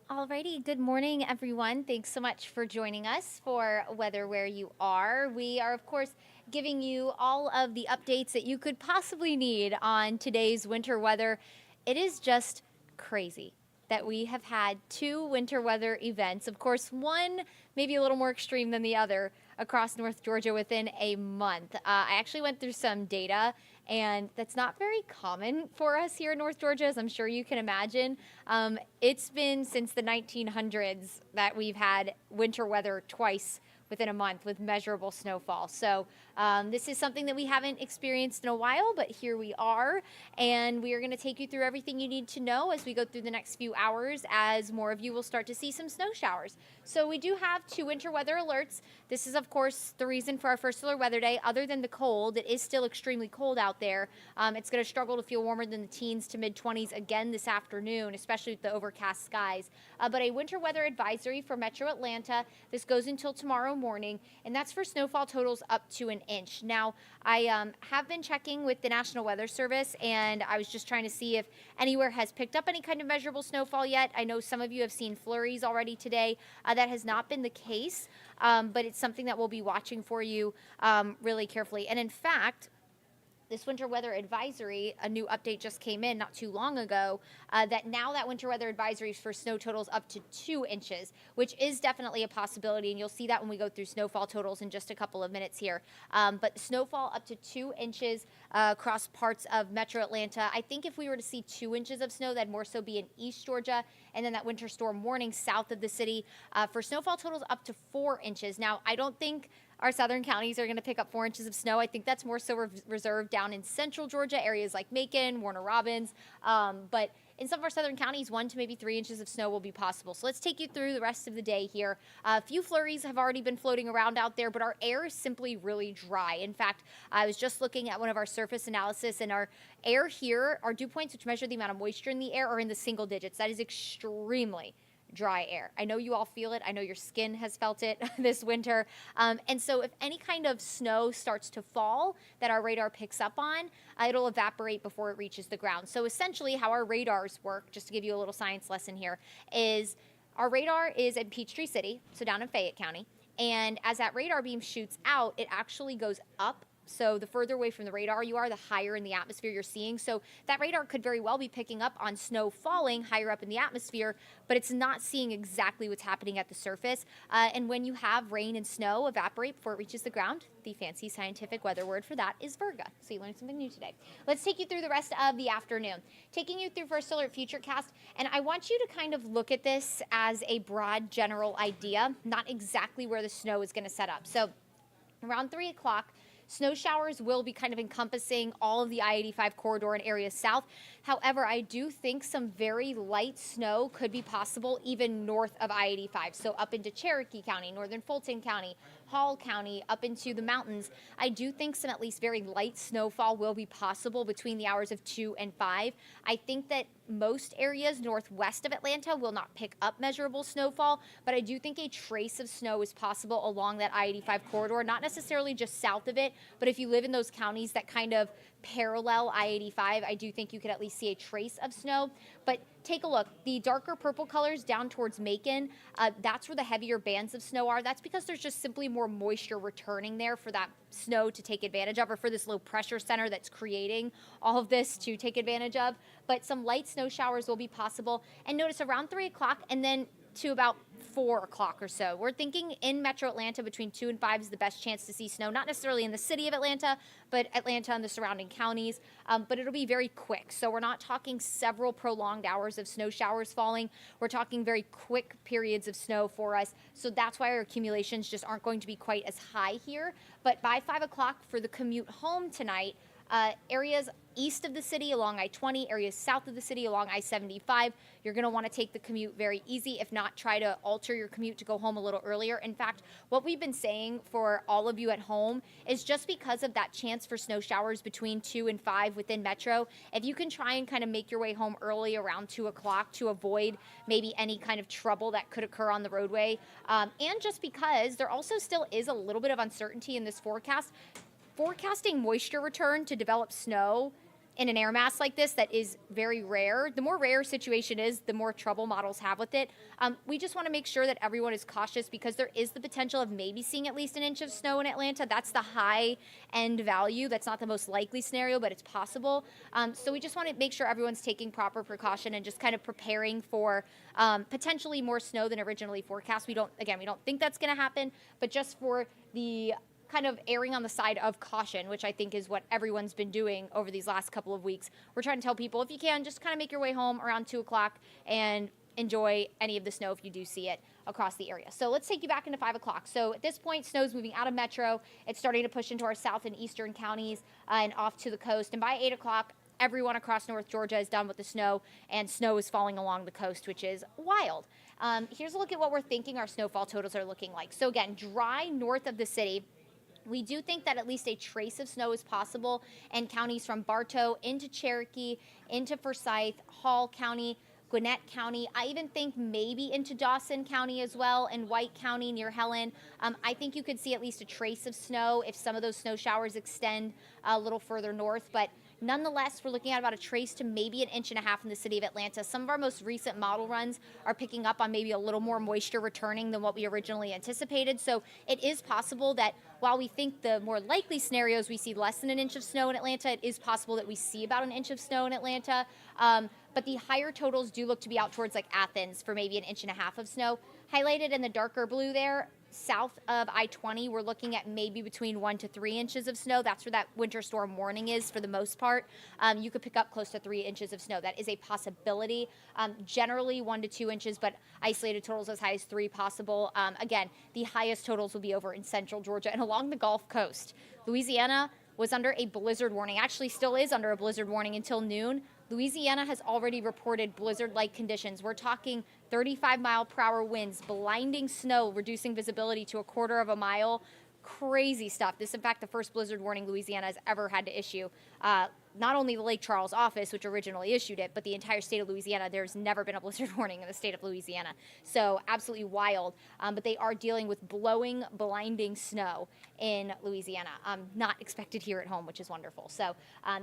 Alrighty, good morning, everyone. Thanks so much for joining us for Weather Where You Are. We are, of course, giving you all of the updates that you could possibly need on today's winter weather. It is just crazy that we have had two winter weather events. Of course, one maybe a little more extreme than the other across North Georgia within a month. I actually went through some data, and that's not very common for us here in North Georgia, as I'm sure you can imagine. It's been since the 1900s that we've had winter weather twice within a month with measurable snowfall. So this is something that we haven't experienced in a while, but here we are. And we are going to take you through everything you need to know as we go through the next few hours, as more of you will start to see some snow showers. So we do have two winter weather alerts. This is, of course, the reason for our first alert weather day. Other than the cold, it is still extremely cold out there. It's going to struggle to feel warmer than the teens to mid-20s again this afternoon, especially with the overcast skies. But a winter weather advisory for Metro Atlanta. This goes until tomorrow morning, and that's for snowfall totals up to an inch. Now, I have been checking with the National Weather Service, and I was just trying to see if anywhere has picked up any kind of measurable snowfall yet. I know some of you have seen flurries already today. That has not been the case, but it's something that we'll be watching for you really carefully. And in fact, this winter weather advisory, a new update just came in not too long ago, that now that winter weather advisory is for snow totals up to 2 inches, which is definitely a possibility, and you'll see that when we go through snowfall totals in just a couple of minutes here. But snowfall up to 2 inches across parts of Metro Atlanta. I think if we were to see 2 inches of snow, that'd more so be in East Georgia, and then that winter storm warning south of the city for snowfall totals up to 4 inches. Now, I don't think our southern counties are going to pick up 4 inches of snow. I think that's more so reserved down in central Georgia, areas like Macon, Warner Robins. But in some of our southern counties, 1 to maybe 3 inches of snow will be possible. So let's take you through the rest of the day here. A few flurries have already been floating around out there, but our air is simply really dry. In fact, I was just looking at one of our surface analysis, and our air here, our dew points, which measure the amount of moisture in the air, are in the single digits. That is extremely dry air. I know you all feel it. I know your skin has felt it this winter. And so if any kind of snow starts to fall that our radar picks up on, it'll evaporate before it reaches the ground. So essentially how our radars work, just to give you a little science lesson here, is our radar is in Peachtree City, so down in Fayette County. And as that radar beam shoots out, it actually goes up. So the further away from the radar you are, the higher in the atmosphere you're seeing. So that radar could very well be picking up on snow falling higher up in the atmosphere, but it's not seeing exactly what's happening at the surface. And when you have rain and snow evaporate before it reaches the ground, the fancy scientific weather word for that is virga. So you learned something new today. Let's take you through the rest of the afternoon. Taking you through First Alert Futurecast, and I want you to kind of look at this as a broad general idea, not exactly where the snow is going to set up. So around 3 o'clock, snow showers will be kind of encompassing all of the I-85 corridor and areas south. However, I do think some very light snow could be possible even north of I-85. So up into Cherokee County, northern Fulton County, Hall County, up into the mountains. I do think some at least very light snowfall will be possible between the hours of 2 and 5. I think that most areas northwest of Atlanta will not pick up measurable snowfall, but I do think a trace of snow is possible along that I-85 corridor, not necessarily just south of it, but if you live in those counties that kind of parallel I-85, I do think you could at least see a trace of snow. But take a look. The darker purple colors down towards Macon, that's where the heavier bands of snow are. That's because there's just simply more moisture returning there for that snow to take advantage of, or for this low pressure center that's creating all of this to take advantage of. But some light snow showers will be possible. And notice around 3 o'clock and then to about 4 o'clock or so. We're thinking in Metro Atlanta between 2 and 5 is the best chance to see snow, not necessarily in the city of Atlanta, but Atlanta and the surrounding counties. But it'll be very quick. So we're not talking several prolonged hours of snow showers falling. We're talking very quick periods of snow for us. So that's why our accumulations just aren't going to be quite as high here. But by 5 o'clock for the commute home tonight, areas east of the city along I-20, areas south of the city along I-75, you're going to want to take the commute very easy. If not, try to alter your commute to go home a little earlier. In fact, what we've been saying for all of you at home is just because of that chance for snow showers between 2 and 5 within Metro, if you can try and kind of make your way home early around 2 o'clock to avoid maybe any kind of trouble that could occur on the roadway, and just because there also still is a little bit of uncertainty in this forecast, forecasting moisture return to develop snow in an air mass like this that is very rare. The more rare a situation is, the more trouble models have with it. We just want to make sure that everyone is cautious because there is the potential of maybe seeing at least an inch of snow in Atlanta. That's the high end value. That's not the most likely scenario, but it's possible. So we just want to make sure everyone's taking proper precaution and just kind of preparing for potentially more snow than originally forecast. We don't think that's going to happen, but just for the kind of erring on the side of caution, which I think is what everyone's been doing over these last couple of weeks. We're trying to tell people, if you can, just kind of make your way home around 2 o'clock and enjoy any of the snow if you do see it across the area. So let's take you back into 5 o'clock. So at this point, snow's moving out of metro. It's starting to push into our south and eastern counties and off to the coast. And by 8 o'clock, everyone across North Georgia is done with the snow, and snow is falling along the coast, which is wild. Here's a look at what we're thinking our snowfall totals are looking like. So again, dry north of the city. We do think that at least a trace of snow is possible in counties from Bartow into Cherokee, into Forsyth, Hall County, Gwinnett County. I even think maybe into Dawson County as well, and White County near Helen. I think you could see at least a trace of snow if some of those snow showers extend a little further north. But nonetheless, we're looking at about a trace to maybe an inch and a half in the city of Atlanta. Some of our most recent model runs are picking up on maybe a little more moisture returning than what we originally anticipated. So it is possible that while we think the more likely scenarios we see less than an inch of snow in Atlanta, it is possible that we see about an inch of snow in Atlanta. But the higher totals do look to be out towards like Athens for maybe an inch and a half of snow. Highlighted in the darker blue there, south of I-20, we're looking at maybe between 1 to 3 inches of snow. That's where that winter storm warning is for the most part. You could pick up close to 3 inches of snow. That is a possibility. Generally 1 to 2 inches, but isolated totals as high as 3 possible. Again, the highest totals will be over in central Georgia and along the Gulf Coast. Louisiana was under a blizzard warning, actually still is under a blizzard warning until noon. Louisiana has already reported blizzard-like conditions. We're talking 35-mile-per-hour winds, blinding snow, reducing visibility to 1/4 of a mile. Crazy stuff. This, in fact, the first blizzard warning Louisiana has ever had to issue. Not only the Lake Charles office, which originally issued it, but the entire state of Louisiana. There's never been a blizzard warning in the state of Louisiana. So absolutely wild. But they are dealing with blowing, blinding snow in Louisiana. Not expected here at home, which is wonderful. So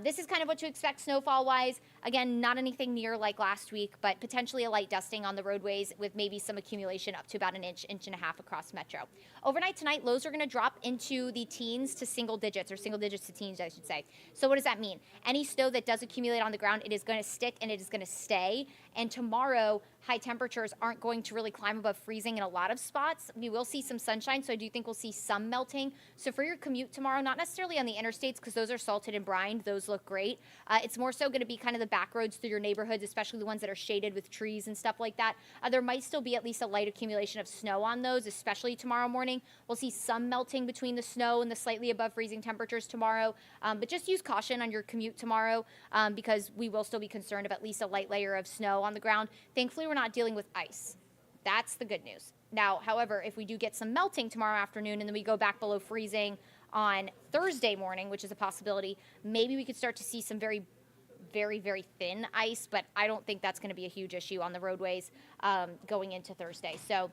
this is kind of what to expect snowfall-wise. Again, not anything near like last week, but potentially a light dusting on the roadways with maybe some accumulation up to about an inch, inch and a half across metro. Overnight tonight, lows are going to drop into the teens to single digits, or single digits to teens, I should say. So what does that mean? Any snow that does accumulate on the ground, it is going to stick and it is going to stay. And tomorrow, high temperatures aren't going to really climb above freezing in a lot of spots. We will see some sunshine, so I do think we'll see some melting. So for your commute tomorrow, not necessarily on the interstates because those are salted and brined. Those look great. It's more so going to be kind of the back roads through your neighborhoods, especially the ones that are shaded with trees and stuff like that. There might still be at least a light accumulation of snow on those, especially tomorrow morning. We'll see some melting between the snow and the slightly above freezing temperatures tomorrow. But just use caution on your commute tomorrow because we will still be concerned of at least a light layer of snow on the ground. Thankfully, we're not dealing with ice. That's the good news. Now, however, if we do get some melting tomorrow afternoon and then we go back below freezing on Thursday morning, which is a possibility, maybe we could start to see some very, very thin ice, but I don't think that's going to be a huge issue on the roadways going into Thursday. So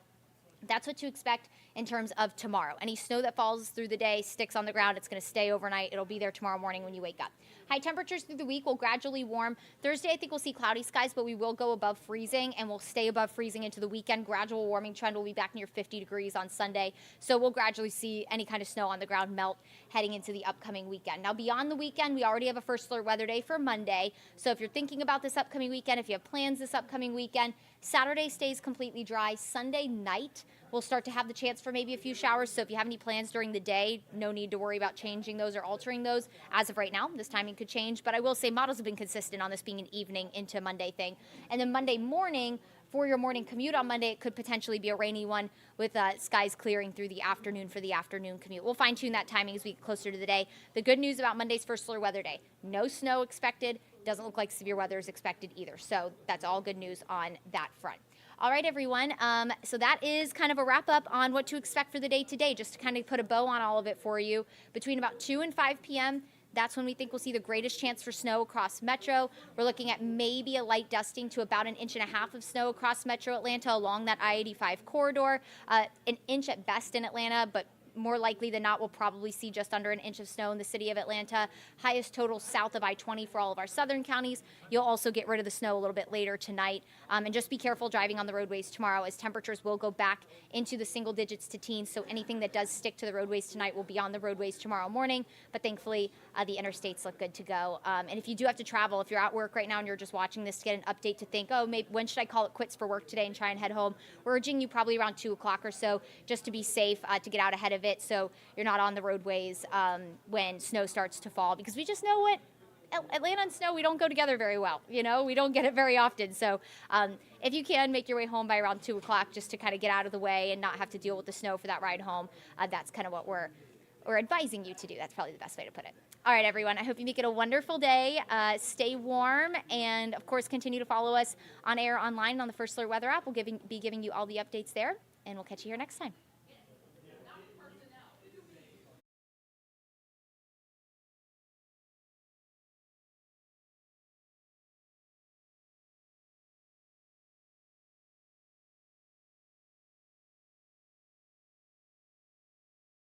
that's what to expect in terms of tomorrow. Any snow that falls through the day, sticks on the ground, it's going to stay overnight. It'll be there tomorrow morning when you wake up. High temperatures through the week will gradually warm. Thursday, I think we'll see cloudy skies, but we will go above freezing, and we'll stay above freezing into the weekend. Gradual warming trend will be back near 50 degrees on Sunday. So we'll gradually see any kind of snow on the ground melt heading into the upcoming weekend. Now, beyond the weekend, we already have a first alert weather day for Monday. So if you're thinking about this upcoming weekend, if you have plans this upcoming weekend, Saturday stays completely dry. Sunday night, we'll start to have the chance for maybe a few showers. So if you have any plans during the day, no need to worry about changing those or altering those. As of right now, this timing could change. But I will say models have been consistent on this being an evening into Monday thing. And then Monday morning, for your morning commute on Monday, it could potentially be a rainy one with skies clearing through the afternoon for the afternoon commute. We'll fine-tune that timing as we get closer to the day. The good news about Monday's first alert weather day, no snow expected. Doesn't look like severe weather is expected either. So that's all good news on that front. All right, everyone. So that is kind of a wrap up on what to expect for the day today, just to kind of put a bow on all of it for you. Between about 2 and 5 p.m., that's when we think we'll see the greatest chance for snow across Metro. We're looking at maybe a light dusting to about an inch and a half of snow across Metro Atlanta along that I-85 corridor. An inch at best in Atlanta, but more likely than not, we'll probably see just under an inch of snow in the city of Atlanta. Highest total south of I-20 for all of our southern counties. You'll also get rid of the snow a little bit later tonight. And just be careful driving on the roadways tomorrow, as temperatures will go back into the single digits to teens. So anything that does stick to the roadways tonight will be on the roadways tomorrow morning. But thankfully, the interstates look good to go. And if you do have to travel, if you're at work right now and you're just watching this to get an update to think, oh, maybe when should I call it quits for work today and try and head home, we're urging you probably around 2 o'clock or so, just to be safe, to get out ahead of it so you're not on the roadways when snow starts to fall, because we just know what Atlanta and snow, we don't go together very well. You know, we don't get it very often. So if you can make your way home by around 2 o'clock just to kind of get out of the way and not have to deal with the snow for that ride home, that's kind of what we're advising you to do. That's probably the best way to put it. All right, everyone, I hope you make it a wonderful day. Stay warm, and of course, continue to follow us on air online on the First Alert Weather app. We'll be giving you all the updates there, and we'll catch you here next time.